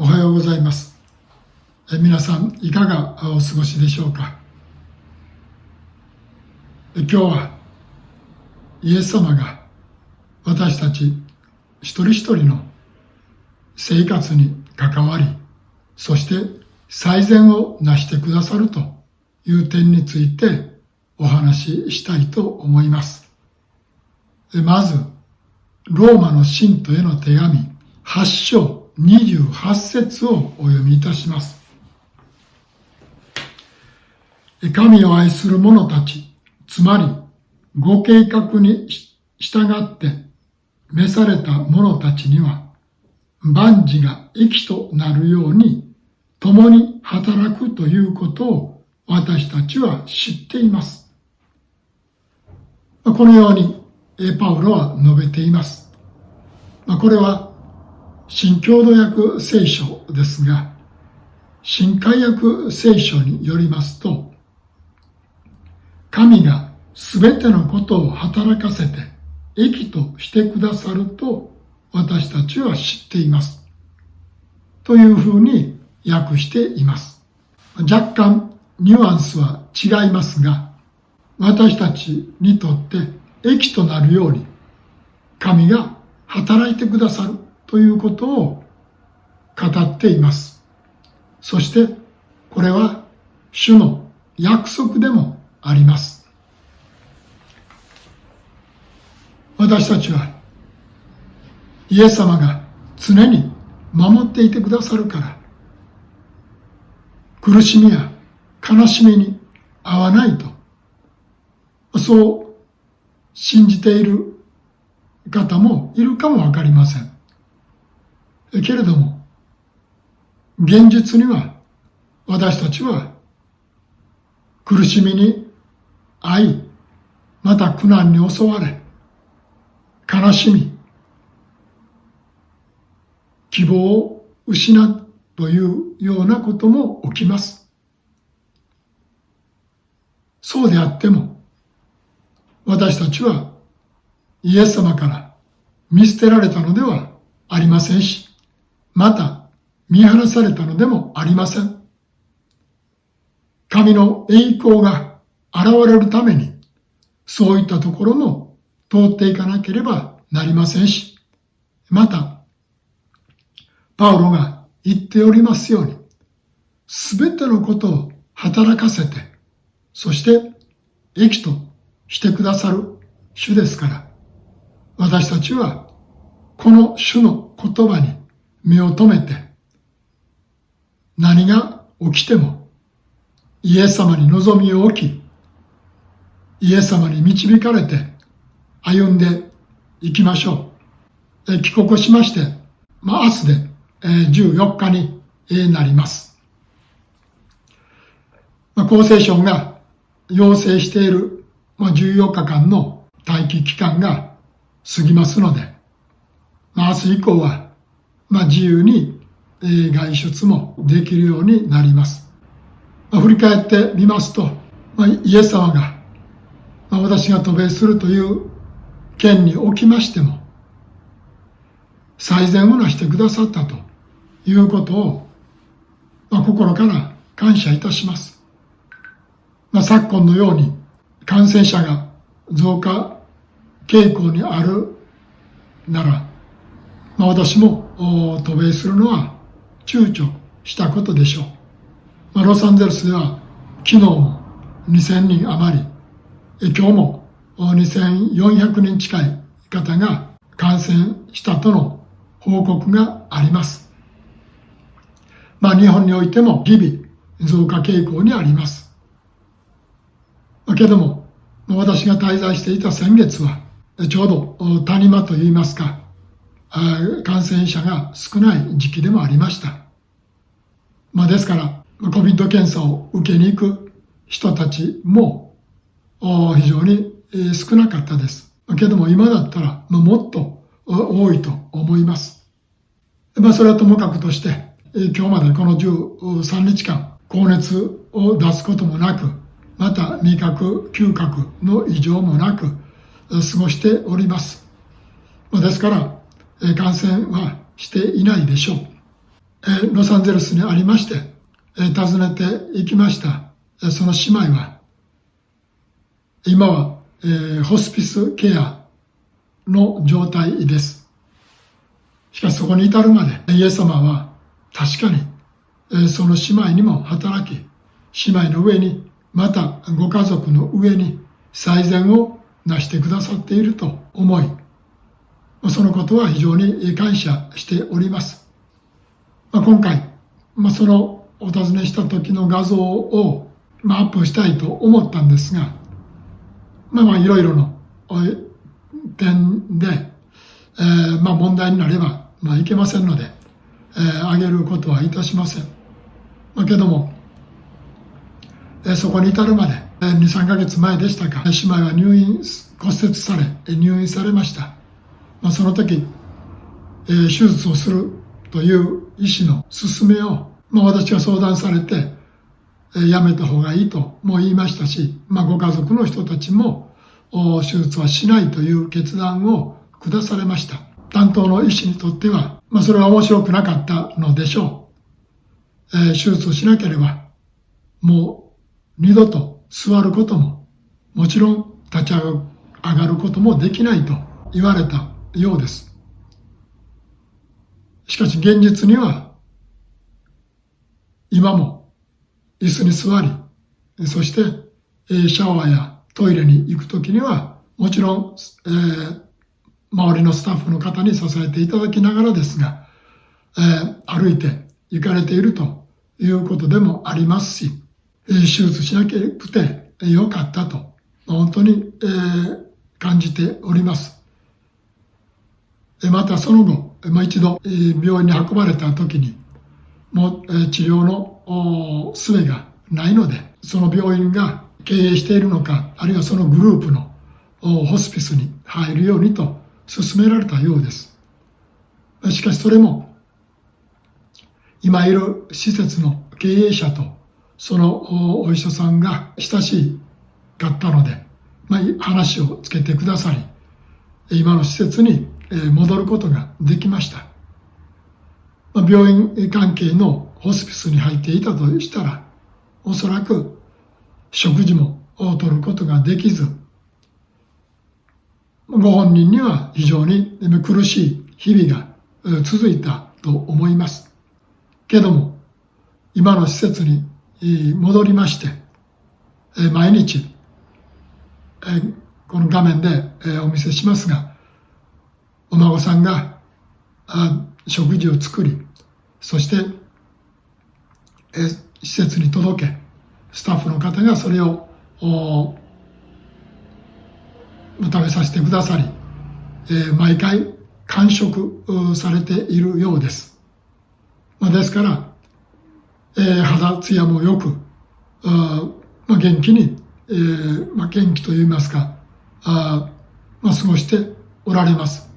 おはようございます。皆さんいかがお過ごしでしょうか。今日はイエス様が私たち一人一人の生活に関わり、そして最善をなしてくださるという点についてお話ししたいと思います。まず、ローマの信徒への手紙8章28節をお読みいたします。神を愛する者たち、つまりご計画に従って召された者たちには、万事が益となるように共に働くということを私たちは知っています。このようにパウロは述べています。これは新共同訳聖書ですが、新海訳聖書によりますと、神がすべてのことを働かせて益としてくださると私たちは知っています。というふうに訳しています。若干ニュアンスは違いますが、私たちにとって益となるように神が働いてくださるということを語っています。そしてこれは主の約束でもあります。私たちはイエス様が常に守っていてくださるから、苦しみや悲しみに遭わないと、そう信じている方もいるかもわかりません。けれども、現実には私たちは苦しみに遭い、また苦難に襲われ、悲しみ、希望を失うというようなことも起きます。そうであっても、私たちはイエス様から見捨てられたのではありませんし、また見放されたのでもありません。神の栄光が現れるために、そういったところも通っていかなければなりませんし、また、パウロが言っておりますように、すべてのことを働かせて、そして益としてくださる主ですから、私たちはこの主の言葉に目を留めて、何が起きてもイエス様に望みを置き、イエス様に導かれて歩んでいきましょう。帰国しまして、明日で14日になります。厚生省が要請している14日間の待機期間が過ぎますので、明日以降は自由に外出もできるようになります。振り返ってみますと、イエス様が私が渡米するという件におきましても、最善をなしてくださったということを、心から感謝いたします。昨今のように感染者が増加傾向にあるなら、私も渡米するのは躊躇したことでしょう。ロサンゼルスでは昨日も2000人余り、今日も2400人近い方が感染したとの報告があります。日本においても日々増加傾向にあります。けども、私が滞在していた先月は、ちょうど谷間といいますか、感染者が少ない時期でもありました。ですから、COVID 検査を受けに行く人たちも非常に少なかったです。けども今だったらもっと多いと思います。それはともかくとして、今日までこの13日間、高熱を出すこともなく、また味覚、嗅覚の異常もなく過ごしております。ですから、感染はしていないでしょロサンゼルスにありまして、訪ねて行きました。その姉妹は、今は、ホスピスケアの状態です。しかしそこに至るまで、イエス様は確かに、その姉妹にも働き、姉妹の上に、またご家族の上に最善をなしてくださっていると思い、そのことは非常に感謝しております。今回、そのお尋ねした時の画像をアップしたいと思ったんですが、いろいろの点で、問題になればいけませんので、あげることはいたしません。けども、そこに至るまで、2、3ヶ月前でしたか、姉妹は骨折され、入院されました。その時、手術をするという医師の勧めを、私が相談されて、やめた方がいいとも言いましたし、ご家族の人たちも手術はしないという決断を下されました。担当の医師にとっては、それは面白くなかったのでしょう。手術をしなければ、もう二度と座ることも、もちろん立ち上がることもできないと言われたようです。しかし現実には、今も椅子に座り、そしてシャワーやトイレに行くときには、もちろん、周りのスタッフの方に支えていただきながらですが、歩いて行かれているということでもありますし、手術しなくてよかったと、本当に、感じております。またその後、一度病院に運ばれた時に、もう治療の術がないので、その病院が経営しているのか、あるいはそのグループのホスピスに入るようにと勧められたようです。しかしそれも、今いる施設の経営者とそのお医者さんが親しかったので、話をつけてくださり、今の施設に戻ることができました。病院関係のホスピスに入っていたとしたら、おそらく食事も取ることができず、ご本人には非常に苦しい日々が続いたと思います。けども、今の施設に戻りまして、毎日、この画面でお見せしますが、お孫さんが食事を作り、そして施設に届け、スタッフの方がそれを食べさせてくださり、毎回完食されているようです。ですから、肌ツヤもよく、元気に、元気といいますか、過ごしておられます。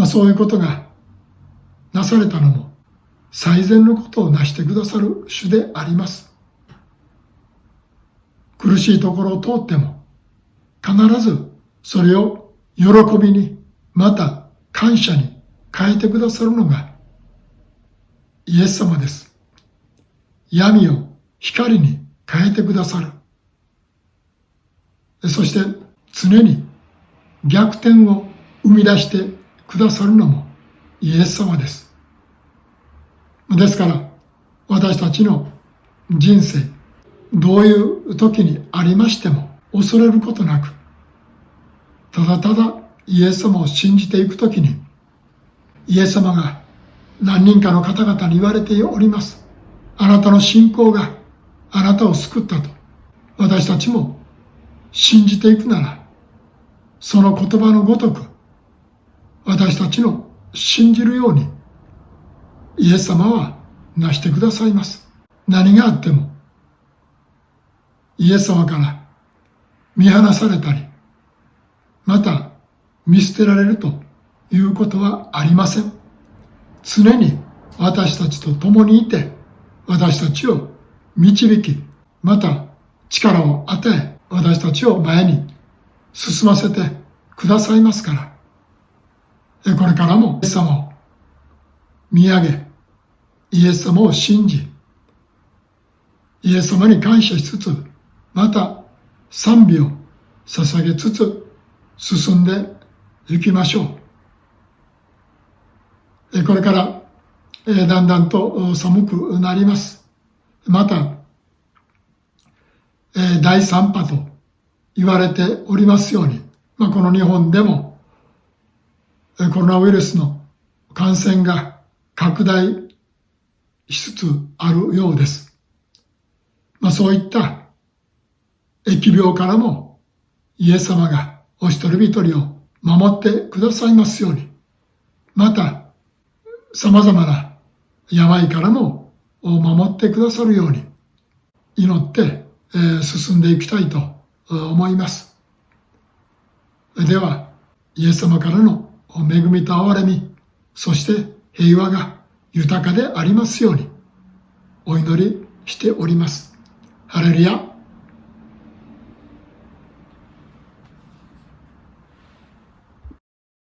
そういうことがなされたのも、最善のことをなしてくださる主であります。苦しいところを通っても、必ずそれを喜びに、また感謝に変えてくださるのがイエス様です。闇を光に変えてくださる。そして常に逆転を生み出してくださるのもイエス様です。ですから私たちの人生、どういう時にありましても恐れることなく、ただただイエス様を信じていくときに、イエス様が何人かの方々に言われております。あなたの信仰があなたを救ったと。私たちも信じていくなら、その言葉のごとく、私たちの信じるように、イエス様はなしてくださいます。何があっても、イエス様から見放されたり、また見捨てられるということはありません。常に私たちと共にいて、私たちを導き、また力を与え、私たちを前に進ませてくださいますから、これからもイエス様を見上げ、イエス様を信じ、イエス様に感謝しつつ、また賛美を捧げつつ進んでいきましょう。これからだんだんと寒くなります。また第3波と言われておりますように、この日本でもコロナウイルスの感染が拡大しつつあるようです。そういった疫病からもイエス様がお一人一人を守ってくださいますように、また様々な病からも守ってくださるように祈って進んでいきたいと思います。では、イエス様からの恵みと憐れみ、そして平和が豊かでありますようにお祈りしております。ハレルヤ。